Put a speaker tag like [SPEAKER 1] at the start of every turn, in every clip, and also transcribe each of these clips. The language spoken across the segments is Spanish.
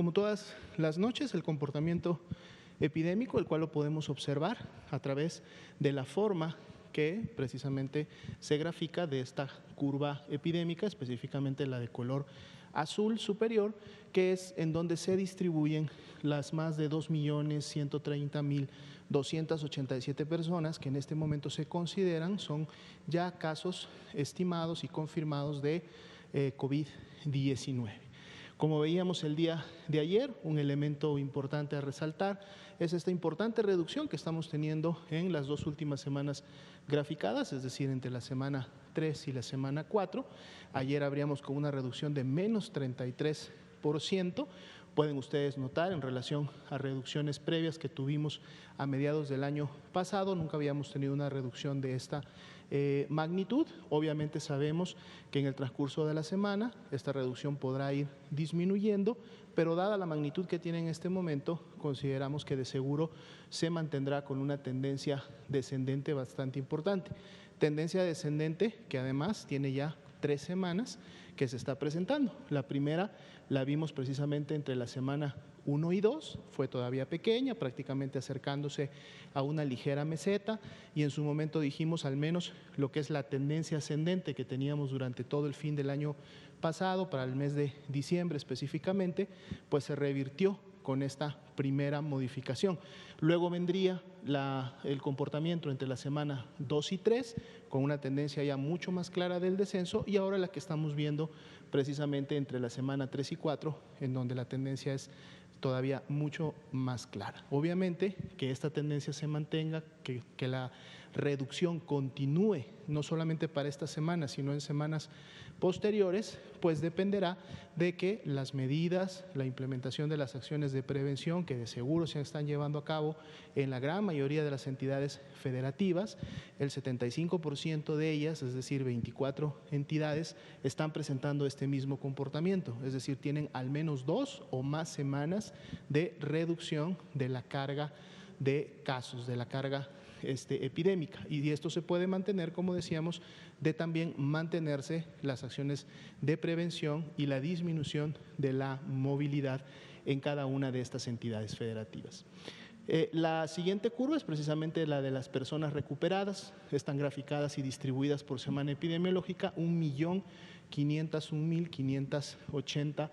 [SPEAKER 1] como todas las noches, el comportamiento epidémico, el cual lo podemos observar a través de la forma que precisamente se grafica de esta curva epidémica, específicamente la de color azul superior, que es en donde se distribuyen las más de 2.130.287 personas que en este momento se consideran son ya casos estimados y confirmados de COVID-19. Como veíamos el día de ayer, un elemento importante a resaltar es esta importante reducción que estamos teniendo en las dos últimas semanas graficadas, es decir, entre la semana 3 y la semana 4. Ayer abríamos con una reducción de menos 33%. Pueden ustedes notar en relación a reducciones previas que tuvimos a mediados del año pasado, nunca habíamos tenido una reducción de esta magnitud. Obviamente sabemos que en el transcurso de la semana esta reducción podrá ir disminuyendo, pero dada la magnitud que tiene en este momento, consideramos que de seguro se mantendrá con una tendencia descendente bastante importante. Tendencia descendente que además tiene ya 3 semanas que se está presentando. La primera la vimos precisamente entre la semana 1 y 2, fue todavía pequeña, prácticamente acercándose a una ligera meseta, y en su momento dijimos al menos lo que es la tendencia ascendente que teníamos durante todo el fin del año pasado, para el mes de diciembre específicamente, pues se revirtió con esta primera modificación. Luego vendría el comportamiento entre la semana 2 y 3, con una tendencia ya mucho más clara del descenso, y ahora la que estamos viendo precisamente entre la semana 3 y 4, en donde la tendencia es todavía mucho más clara. Obviamente que esta tendencia se mantenga, que la reducción continúe, no solamente para esta semana, sino en semanas posteriores, pues dependerá de que las medidas, la implementación de las acciones de prevención que de seguro se están llevando a cabo en la gran mayoría de las entidades federativas, el 75% de ellas, es decir, 24 entidades, están presentando este mismo comportamiento, es decir, tienen al menos 2 o más semanas de reducción de la carga de casos, de la carga epidémica, y esto se puede mantener, como decíamos, de también mantenerse las acciones de prevención y la disminución de la movilidad en cada una de estas entidades federativas. La siguiente curva es precisamente la de las personas recuperadas, están graficadas y distribuidas por semana epidemiológica, 1.501.580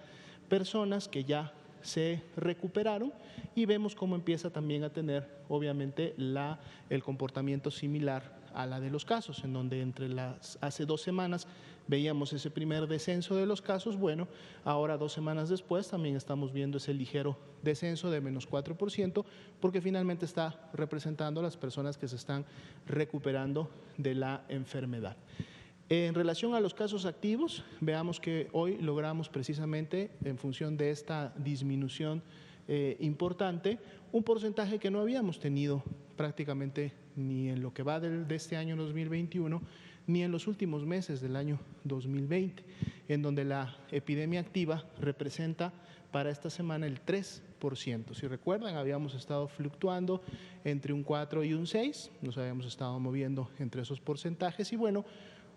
[SPEAKER 1] personas que ya se recuperaron, y vemos cómo empieza también a tener obviamente el comportamiento similar a la de los casos, en donde hace 2 semanas veíamos ese primer descenso de los casos. Bueno, ahora 2 semanas después también estamos viendo ese ligero descenso de menos 4%, porque finalmente está representando a las personas que se están recuperando de la enfermedad. En relación a los casos activos, veamos que hoy logramos precisamente, en función de esta disminución importante, un porcentaje que no habíamos tenido prácticamente ni en lo que va de este año 2021, ni en los últimos meses del año 2020, en donde la epidemia activa representa para esta semana el 3%. Si recuerdan, habíamos estado fluctuando entre un 4 y un 6, nos habíamos estado moviendo entre esos porcentajes, y bueno,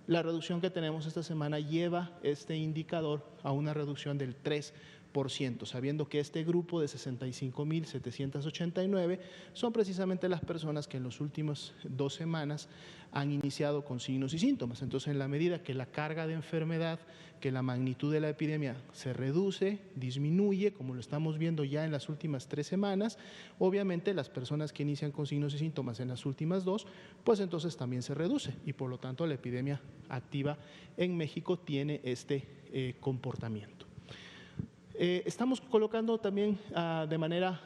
[SPEAKER 1] la reducción que tenemos esta semana lleva este indicador a una reducción del 3%, sabiendo que este grupo de 65.789 son precisamente las personas que en las últimas 2 semanas han iniciado con signos y síntomas. Entonces, en la medida que la carga de enfermedad, que la magnitud de la epidemia se reduce, disminuye, como lo estamos viendo ya en las últimas 3 semanas, obviamente las personas que inician con signos y síntomas en las últimas 2, pues entonces también se reduce, y por lo tanto la epidemia activa en México tiene este comportamiento. Estamos colocando también de manera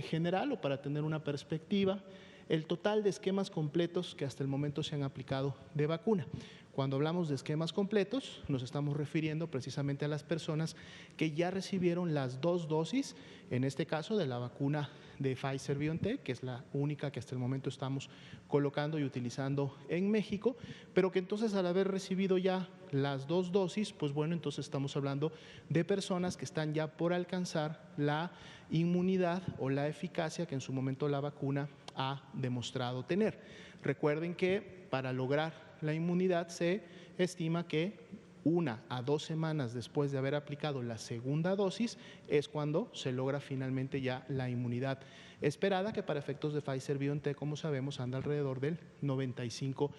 [SPEAKER 1] general, o para tener una perspectiva, el total de esquemas completos que hasta el momento se han aplicado de vacuna. Cuando hablamos de esquemas completos, nos estamos refiriendo precisamente a las personas que ya recibieron las 2 dosis, en este caso de la vacuna de Pfizer-BioNTech, que es la única que hasta el momento estamos colocando y utilizando en México, pero que entonces, al haber recibido ya las 2 dosis, pues bueno, entonces estamos hablando de personas que están ya por alcanzar la inmunidad o la eficacia que en su momento la vacuna ha demostrado tener. Recuerden que para lograr la inmunidad se estima que 1 a 2 semanas después de haber aplicado la segunda dosis, es cuando se logra finalmente ya la inmunidad esperada, que para efectos de Pfizer-BioNTech, como sabemos, anda alrededor del 95%.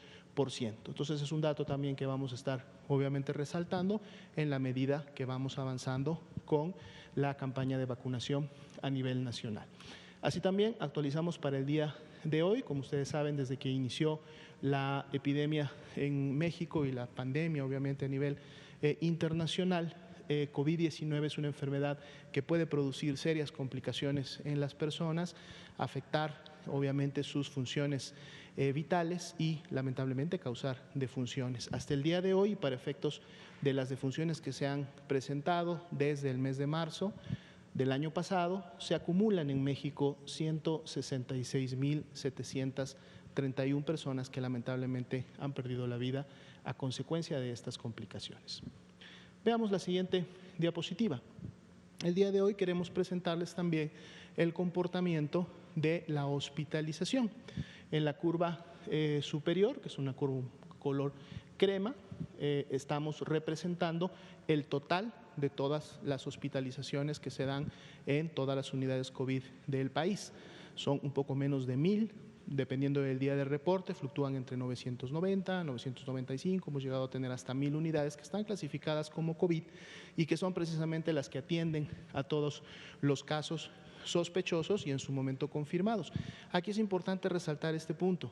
[SPEAKER 1] Entonces es un dato también que vamos a estar obviamente resaltando en la medida que vamos avanzando con la campaña de vacunación a nivel nacional. Así también actualizamos para el día de hoy, como ustedes saben, desde que inició la epidemia en México y la pandemia obviamente a nivel internacional, COVID-19 es una enfermedad que puede producir serias complicaciones en las personas, afectar obviamente sus funciones vitales y lamentablemente causar defunciones. Hasta el día de hoy, para efectos de las defunciones que se han presentado desde el mes de marzo del año pasado, se acumulan en México 166.731 personas que lamentablemente han perdido la vida a consecuencia de estas complicaciones. Veamos la siguiente diapositiva. El día de hoy queremos presentarles también el comportamiento de la hospitalización. En la curva superior, que es una curva color crema, estamos representando el total de todas las hospitalizaciones que se dan en todas las unidades COVID del país. Son un poco menos de 1,000, dependiendo del día de reporte, fluctúan entre 990, 995, hemos llegado a tener hasta 1,000 unidades que están clasificadas como COVID y que son precisamente las que atienden a todos los casos sospechosos y en su momento confirmados. Aquí es importante resaltar este punto.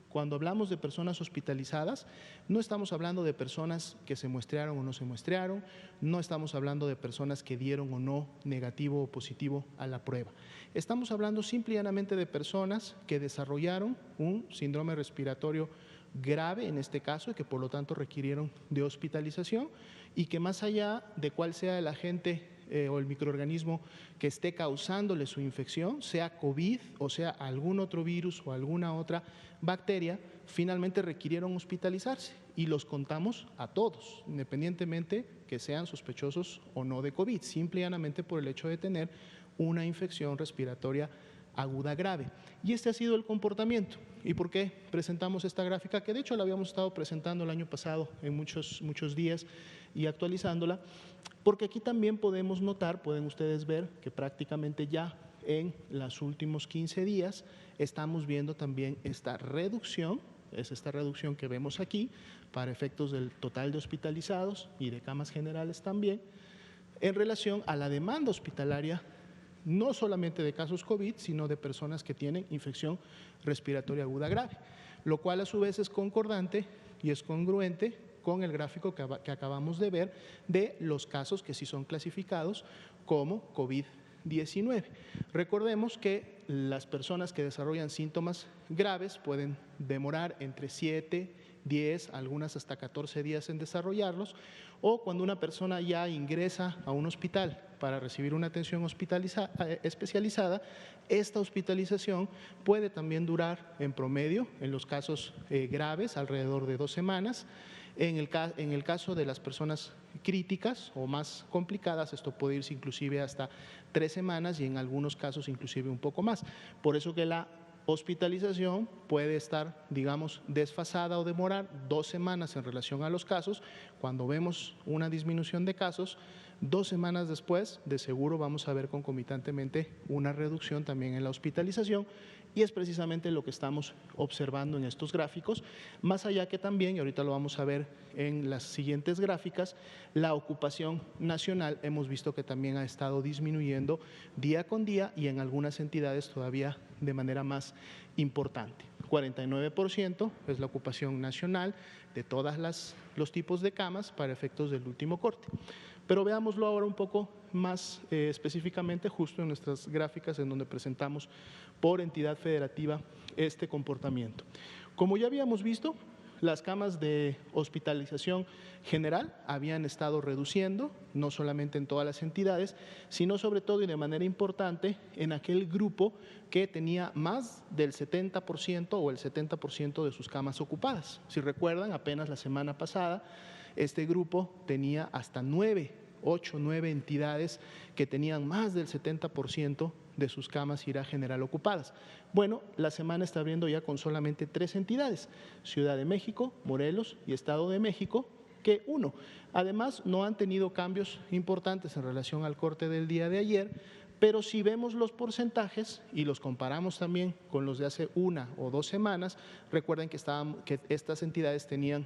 [SPEAKER 1] Cuando hablamos de personas hospitalizadas, no estamos hablando de personas que se muestrearon o no se muestrearon, no estamos hablando de personas que dieron o no negativo o positivo a la prueba. Estamos hablando simple y llanamente de personas que desarrollaron un síndrome respiratorio grave en este caso y que por lo tanto requirieron de hospitalización y que más allá de cuál sea el agente o el microorganismo que esté causándole su infección, sea COVID o sea algún otro virus o alguna otra bacteria, finalmente requirieron hospitalizarse y los contamos a todos, independientemente que sean sospechosos o no de COVID, simple y llanamente por el hecho de tener una infección respiratoria aguda grave. Y este ha sido el comportamiento. ¿Y por qué presentamos esta gráfica? Que de hecho la habíamos estado presentando el año pasado en muchos días y actualizándola, porque aquí también podemos notar, pueden ustedes ver que prácticamente ya en los últimos 15 días estamos viendo también esta reducción, es esta reducción que vemos aquí para efectos del total de hospitalizados y de camas generales también, en relación a la demanda hospitalaria, no solamente de casos COVID, sino de personas que tienen infección respiratoria aguda grave, lo cual a su vez es concordante y es congruente con el gráfico que acabamos de ver de los casos que sí son clasificados como COVID-19. Recordemos que las personas que desarrollan síntomas graves pueden demorar entre 7, 10, algunas hasta 14 días en desarrollarlos, o cuando una persona ya ingresa a un hospital para recibir una atención especializada, esta hospitalización puede también durar en promedio, en los casos graves, alrededor de 2 semanas. En el caso de las personas críticas o más complicadas, esto puede irse inclusive hasta 3 semanas y en algunos casos inclusive un poco más. Por eso que la hospitalización puede estar, digamos, desfasada o demorar 2 semanas en relación a los casos. Cuando vemos una disminución de casos, 2 semanas después, de seguro vamos a ver concomitantemente una reducción también en la hospitalización y es precisamente lo que estamos observando en estos gráficos, más allá que también, y ahorita lo vamos a ver en las siguientes gráficas, la ocupación nacional hemos visto que también ha estado disminuyendo día con día y en algunas entidades todavía de manera más importante. 49% es la ocupación nacional de todos los tipos de camas para efectos del último corte. Pero veámoslo ahora un poco más específicamente justo en nuestras gráficas en donde presentamos por entidad federativa este comportamiento. Como ya habíamos visto, las camas de hospitalización general habían estado reduciendo, no solamente en todas las entidades, sino sobre todo y de manera importante en aquel grupo que tenía más del 70% o el 70% de sus camas ocupadas. Si recuerdan, apenas la semana pasada, este grupo tenía hasta 8 o 9 entidades que tenían más del 70% de sus camas IRA general ocupadas. Bueno, la semana está abriendo ya con solamente 3 entidades, Ciudad de México, Morelos y Estado de México, que uno, además no han tenido cambios importantes en relación al corte del día de ayer, pero si vemos los porcentajes y los comparamos también con los de hace 1 o 2 semanas, recuerden que estas entidades tenían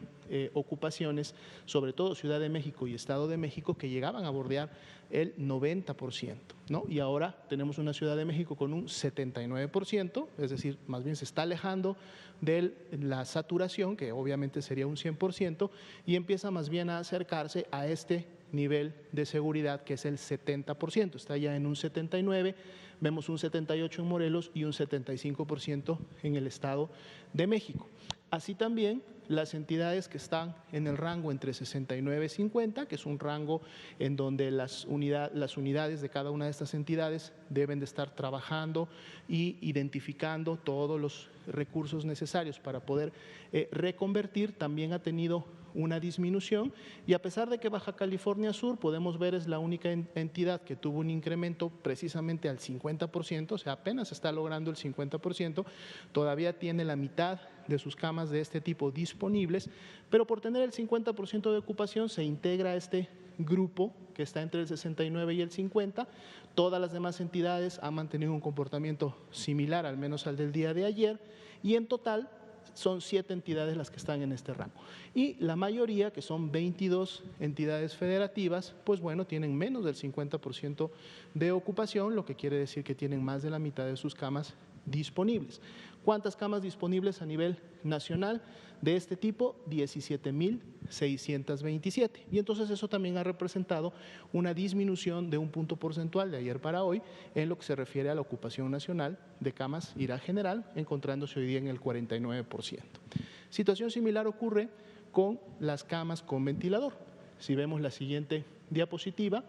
[SPEAKER 1] ocupaciones, sobre todo Ciudad de México y Estado de México, que llegaban a bordear el 90%, ¿no? Y ahora tenemos una Ciudad de México con un 79%, es decir, más bien se está alejando de la saturación, que obviamente sería un 100%, y empieza más bien a acercarse a este nivel de seguridad que es el 70%, está ya en un 79%, vemos un 78% en Morelos y un 75% en el Estado de México. Así también las entidades que están en el rango entre 69 y 50, que es un rango en donde las unidades de cada una de estas entidades deben de estar trabajando y identificando todos los recursos necesarios para poder reconvertir, también ha tenido una disminución, y a pesar de que Baja California Sur, podemos ver, es la única entidad que tuvo un incremento precisamente al 50%, o sea, apenas está logrando el 50%, todavía tiene la mitad de sus camas de este tipo disponibles, pero por tener el 50% de ocupación se integra a este grupo que está entre el 69 y el 50, todas las demás entidades han mantenido un comportamiento similar, al menos al del día de ayer, y en total son 7 entidades las que están en este rango. Y la mayoría, que son 22 entidades federativas, pues bueno, tienen menos del 50% de ocupación, lo que quiere decir que tienen más de la mitad de sus camas disponibles. ¿Cuántas camas disponibles a nivel nacional de este tipo? 17,627. Y entonces eso también ha representado una disminución de un punto porcentual de ayer para hoy en lo que se refiere a la ocupación nacional de camas IRA general, encontrándose hoy día en el 49%. Situación similar ocurre con las camas con ventilador. Si vemos la siguiente diapositiva,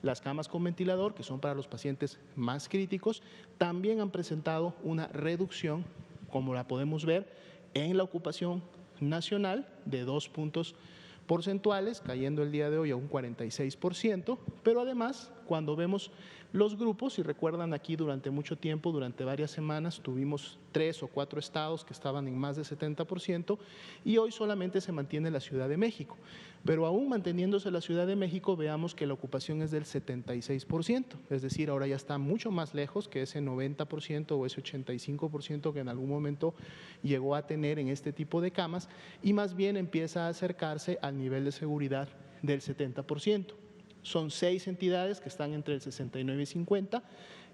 [SPEAKER 1] las camas con ventilador, que son para los pacientes más críticos, también han presentado una reducción, como la podemos ver, en la ocupación nacional de 2 puntos porcentuales, cayendo el día de hoy a un 46%, pero además, cuando vemos los grupos, si recuerdan aquí durante mucho tiempo, durante varias semanas, tuvimos 3 o 4 estados que estaban en más de 70% y hoy solamente se mantiene la Ciudad de México. Pero aún manteniéndose la Ciudad de México, veamos que la ocupación es del 76%, es decir, ahora ya está mucho más lejos que ese 90% o ese 85% que en algún momento llegó a tener en este tipo de camas, y más bien empieza a acercarse al nivel de seguridad del 70%. Son 6 entidades que están entre el 69 y 50,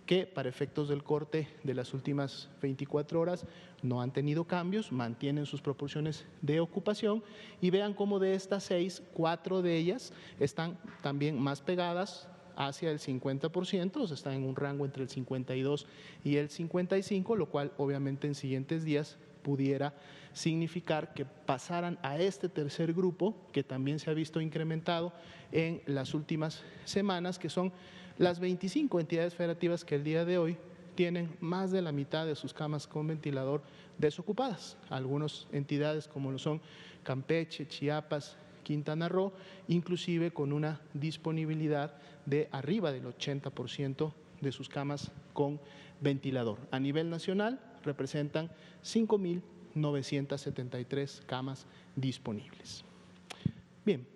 [SPEAKER 1] que para efectos del corte de las últimas 24 horas no han tenido cambios, mantienen sus proporciones de ocupación, y vean cómo de estas 6, 4 de ellas están también más pegadas hacia el 50%, o sea, están en un rango entre el 52 y el 55, lo cual obviamente en siguientes días pudiera significar que pasaran a este tercer grupo, que también se ha visto incrementado en las últimas semanas, que son las 25 entidades federativas que el día de hoy tienen más de la mitad de sus camas con ventilador desocupadas. Algunas entidades como lo son Campeche, Chiapas, Quintana Roo, inclusive con una disponibilidad de arriba del 80% de sus camas con ventilador. A nivel nacional representan 5,973 camas disponibles. Bien.